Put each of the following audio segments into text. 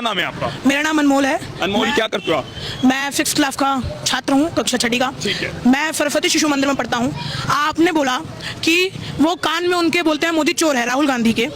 नाम है आपका? मेरा नाम अनमोल है। अनमोल, क्या करते हो आप? मैं 6th क्लास का छात्र हूँ, कक्षा 6 का। ठीक है। मैं सरस्वती शिशु मंदिर में पढ़ता हूँ। आपने बोला कि वो कान में उनके बोलते हैं मोदी चोर है, राहुल गांधी के।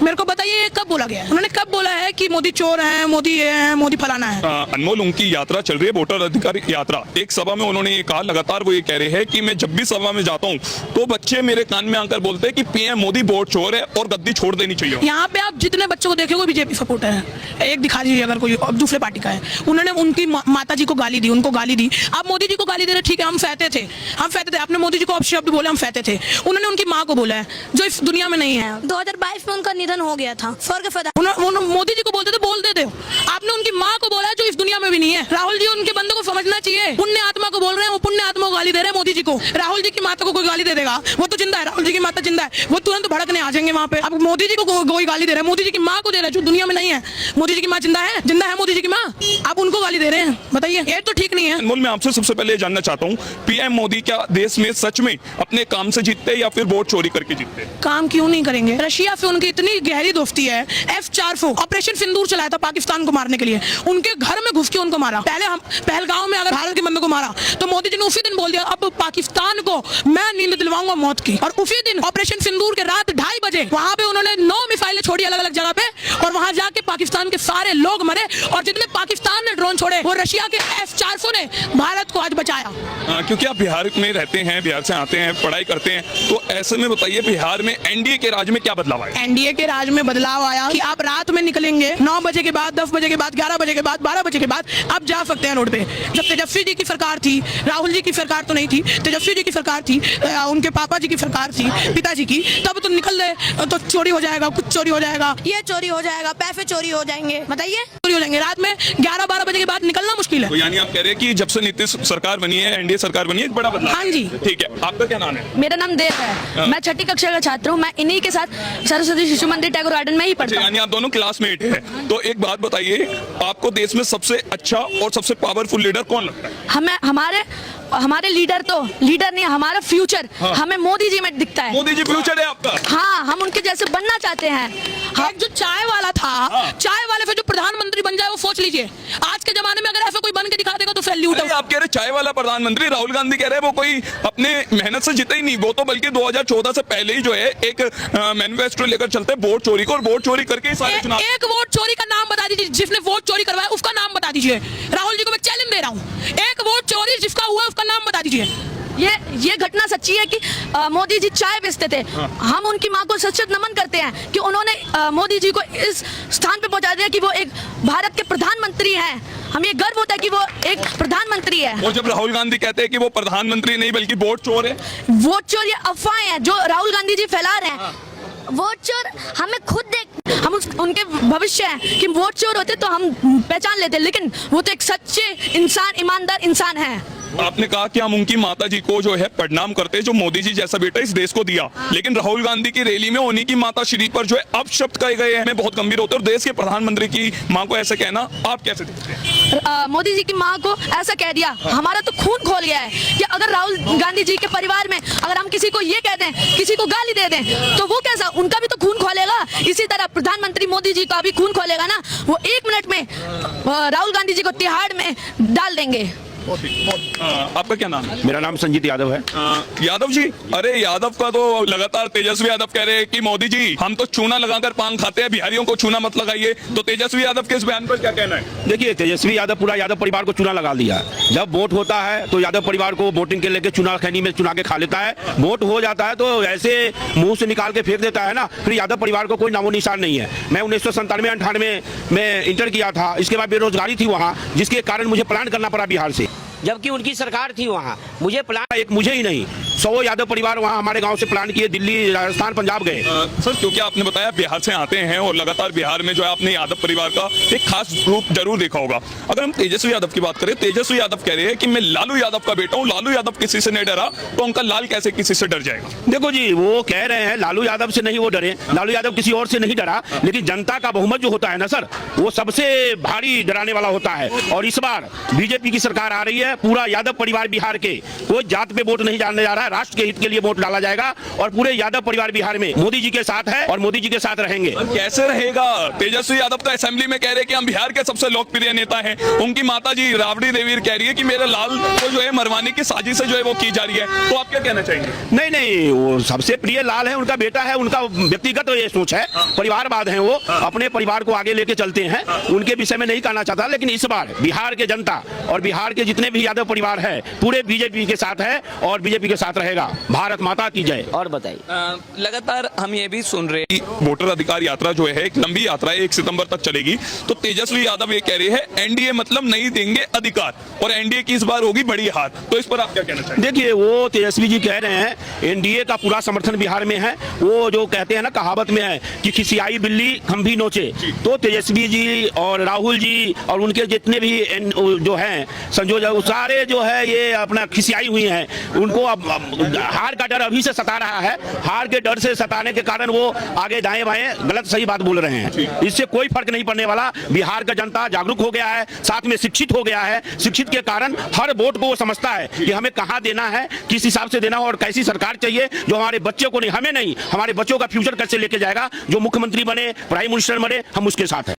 मेरे को बताइए ये कब बोला गया है? उन्होंने कब बोला है कि मोदी चोर है, मोदी ये है, मोदी फलाना है? अनमोल, उनकी यात्रा चल रही है, वोटर अधिकार यात्रा। एक सभा में उन्होंने ये कहा, लगातार वो ये कह रहे हैं कि मैं जब भी सभा में जाता हूँ तो बच्चे मेरे कान में आकर बोलते हैं कि पीएम मोदी वोट चोर है और गद्दी छोड़ देनी चाहिए। यहाँ पे आप जितने बच्चों को देखोगे बीजेपी सपोर्टर है। एक दिखा दीजिए अगर कोई दूसरे पार्टी का है। उन्होंने उनकी माता जी को गाली दी, उनको गाली दी। आप मोदी जी को गाली दे रहे, ठीक है, हम सहते थे। आपने मोदी जी को अपशब्द बोले, हम सहते थे। उन्होंने उनकी माँ को बोला है जो इस दुनिया में नहीं है। 2022 में उनका निधन हो गया था। स्वर्ग फदा। मोदी जी को बोलते थे, बोल देते हो। आपने उनकी माँ को बोला है जो इस दुनिया में भी नहीं है। राहुल जी, उनके बंदे को समझना चाहिए। पुण्य आत्मा को बोल रहे हैं, वो पुण्य आत्मा को गाली दे रहे हैं मोदी जी को। राहुल जी की माता को कोई गाली दे देगा, वो तो जिंदा है। राहुल जी की माता जिंदा है, वो तुरंत भड़कने आ जाएंगे वहाँ पे। अब मोदी जी को कोई गाली दे रहा है, मोदी जी की माँ को दे रहा है जो दुनिया में नहीं है। मोदी जी की माँ जिंदा है, मोदी जी की माँ, आप उनको गाली दे रहे हैं। बताइए, ये तो ठीक नहीं है। अनमोल, मैं आपसे सबसे पहले जानना चाहता हूँ, पीएम मोदी क्या देश में सच में अपने काम से जीतते हैं या फिर वोट चोरी करके जीतते हैं? काम क्यों नहीं करेंगे? रशिया से उनकी इतनी गहरी दोस्ती है। F4 ऑपरेशन सिंदूर चलाया था पाकिस्तान को मारने के लिए। उनके घर में घुस के उनको मारा। पहले हम पहलगांव में अगर भारत के बंदे को मारा तो मोदी जी ने उसी दिन बोल दिया अब पाकिस्तान को मैं नींद दिलवाऊंगा मौत की। और उसी दिन ऑपरेशन सिंदूर के रात 2:30 बजे वहां पे उन्होंने 9 मिसाइलें छोड़ी अलग अलग जगह पे, और वहां जाके पाकिस्तान के सारे लोग मरे। और जितने पाकिस्तान ने ड्रोन छोड़े वो रशिया के F400 ने भारत को आज बचाया। क्योंकि आप बिहार में रहते हैं, बिहार से आते हैं, पढ़ाई करते हैं, तो ऐसे में बताइए बिहार में एनडीए के राज में क्या बदलाव आया? एनडीए के राज में बदलाव आया कि आप रात में निकलेंगे 9 बजे के बाद, 10 बजे के बाद, 11 बजे के बाद, 12 बजे के बाद आप जा सकते हैं रोड पे। जब तेजस्वी जी की सरकार थी, राहुल जी की सरकार तो नहीं थी, तेजस्वी जी की सरकार थी, उनके पापा जी की सरकार थी, पिताजी की, तब तो निकल रहे तो चोरी हो जाएगा, कुछ चोरी हो जाएगा, ये चोरी हो जाएगा, पैसे चोरी हो जाएंगे। बताइए, चोरी हो जाएंगे। रात में 11-12 बजे के बाद निकलना मुश्किल है। तो यानी आप कह रहे हैं कि जब से नीतीश सरकार बनी है, एनडीए सरकार बनी है, एक बड़ा बदलाव। हाँ जी। ठीक है, आपका क्या नाम है? मेरा नाम देव है। मैं 6ठी कक्षा का छात्र हूँ। मैं इन्हीं के साथ सरस्वती शिशु मंदिर टैगोर गार्डन में ही पढ़ता हूँ। यानी आप दोनों क्लासमेट हैं। तो एक बात बताइए, आपको देश में सबसे अच्छा और सबसे पावरफुल लीडर कौन लगता है? हमारे लीडर तो लीडर नहीं, हमारा फ्यूचर हमें मोदी जी में दिखता है। मोदी जी फ्यूचर है आपका? हाँ, हम उनके जैसे बनना चाहते हैं। एक जो चाय वाला था, चाय वाले से जो प्रधानमंत्री बन जाए वो सोच लीजिए। आज के जमाने में अगर ऐसा कोई बन के दिखा देगा तो सैल्यूट है। आप कह रहे चाय वाला प्रधानमंत्री, राहुल गांधी कह रहे हैं वो कोई अपने मेहनत से जीते ही नहीं, वो तो बल्कि 2014 से पहले ही जो है एक मैनिफेस्टो लेकर चलते वोट चोरी को, और वोट चोरी करके ही सारे चुनाव। एक वोट चोरी का नाम बता दीजिए, जिसने वोट चोरी करवाया उसका नाम बता दीजिए। राहुल जी को मैं चैलेंज दे रहा हूँ, एक वोट चोरी जिसका हुआ उसका नाम बता दीजिए। ये घटना सच्ची है कि मोदी जी चाय बेचते थे। हम उनकी मां को सच नमन करते हैं कि उन्होंने मोदी जी को इस स्थान पे पहुंचा दिया कि वो एक भारत के प्रधानमंत्री हैं। हमें गर्व होता है कि वो एक प्रधानमंत्री है। और जब राहुल गांधी कहते हैं कि वो प्रधानमंत्री नहीं बल्कि वोट चोर है, वोट चोर ये अफवाहें हैं जो राहुल गांधी जी फैला रहे हैं। वोट चोर हमें खुद हम उनके भविष्य हैं कि वोट चोर होते तो हम पहचान लेते, लेकिन वो तो एक सच्चे इंसान, ईमानदार इंसान है। आपने कहा कि हम उनकी माता जी को जो है प्रणाम करते हैं जो मोदी जी जैसा बेटा इस देश को दिया, लेकिन राहुल गांधी की रैली में उन्हीं की माता श्री पर जो है अपशब्द कहे गए हैं, बहुत गंभीर होते हैं। और देश के प्रधानमंत्री की मां को ऐसे कहना आप कैसे देखते हैं? मोदी जी की मां को ऐसा कह दिया, हमारा तो खून खोल गया है कि अगर राहुल गांधी जी के परिवार में अगर हम किसी को ये कह दें, किसी को गाली दे दें, तो वो कैसा, उनका भी तो खून खोलेगा। इसी तरह प्रधानमंत्री मोदी जी का भी खून खोलेगा ना। वो 1 मिनट में राहुल गांधी जी को तिहाड़ में डाल देंगे। आपका क्या नाम है? मेरा नाम संजीत यादव है। यादव जी, अरे यादव का तो लगातार तेजस्वी यादव कह रहे हैं कि मोदी जी हम तो चूना लगाकर पान खाते हैं, बिहारियों को चूना मत लगाइए। तो तेजस्वी यादव के इस बयान पर क्या कहना है? देखिए, तेजस्वी यादव पूरा यादव परिवार को चूना लगा दिया। जब वोट होता है तो यादव परिवार को वोटिंग के लेके चुनाव खैनी में चुना के खा लेता है। वोट हो जाता है तो ऐसे मुंह से निकाल के फेंक देता है ना, फिर यादव परिवार को कोई नामो निशान नहीं है। मैं 1997-98 में इंटर किया था, इसके बाद बेरोजगारी थी वहाँ, जिसके कारण मुझे प्लान करना पड़ा बिहार से। जबकि उनकी सरकार थी वहाँ, मुझे प्लान, एक मुझे ही नहीं 100 यादव परिवार वहाँ हमारे गांव से प्लान किए, दिल्ली, राजस्थान, पंजाब गए। सर, क्योंकि आपने बताया बिहार से आते हैं और लगातार बिहार में जो है आपने यादव परिवार का एक खास रूप जरूर देखा होगा। अगर हम तेजस्वी यादव की बात करें, तेजस्वी यादव कह रहे हैं कि मैं लालू यादव का बेटा हूँ, लालू यादव किसी से नहीं डरा, तो उनका लाल कैसे किसी से डर जाएगा? देखो जी, वो कह रहे हैं लालू यादव से नहीं वो डरे, लालू यादव किसी और से नहीं डरा, लेकिन जनता का बहुमत जो होता है ना सर, वो सबसे भारी डराने वाला होता है। और इस बार बीजेपी की सरकार आ रही है, पूरा यादव परिवार बिहार के, कोई जात पे वोट नहीं डालने जा रहा है। राष्ट्र के हित के लिए वोट डाला जाएगा और पूरे यादव परिवार बिहार में मोदी जी के साथ है और मोदी जी के साथ रहेंगे। कैसे रहेगा? तेजस्वी यादव तो असेंबली में कह रहे हैं कि हम बिहार के सबसे लोकप्रिय नेता हैं। उनकी माता जी राबड़ी देवी कह रही है कि मेरे लाल को जो है मरवाने की साजिश जो है वो की जा रही है। तो आप क्या कहना चाहेंगे? नहीं नहीं, वो सबसे प्रिय लाल है, उनका बेटा है, उनका व्यक्तिगत ये सोच है, परिवारवाद है, वो अपने परिवार को आगे लेके चलते हैं, उनके विषय में नहीं कहना चाहता। लेकिन इस बार बिहार के जनता और बिहार के जितने भी यादव परिवार है पूरे बीजेपी के साथ है और बीजेपी के साथ रहेगा। भारत माता की जय। और बताइए। लगातार हम ये भी सुन रहे हैं कि वोटर अधिकार यात्रा जो है एक लंबी यात्रा है, 1 सितंबर तक चलेगी। तो तेजस्वी यादव ये कह रहे हैं एनडीए मतलब नहीं देंगे अधिकार और एनडीए की इस बार होगी बड़ी हार। तो इस पर आप क्या कहना चाहेंगे? देखिए, वो तेजस्वी जी कह रहे हैं एनडीए का पूरा समर्थन बिहार में है। वो जो कहते हैं ना, कहावत में है कि खिसियाई बिल्ली हम भी नोचे। तो तेजस्वी जी और राहुल जी और उनके जितने भी जो हैं संयोजक सारे जो है ये अपना खिसियाई हुई हैं। उनको अब हार का डर अभी से सता रहा है। हार के डर से सताने के कारण वो आगे दाएं बाएं गलत सही बात बोल रहे हैं। इससे कोई फर्क नहीं पड़ने वाला। बिहार का जनता जागरूक हो गया है, साथ में शिक्षित हो गया है। शिक्षित के कारण हर वोट को वो समझता है कि हमें कहां देना है, किस हिसाब से देना है और कैसी सरकार चाहिए जो हमारे बच्चों को नहीं, हमें नहीं, हमारे बच्चों का फ्यूचर कैसे लेके जाएगा। जो मुख्यमंत्री बने, प्राइम मिनिस्टर बने, हम उसके साथ हैं।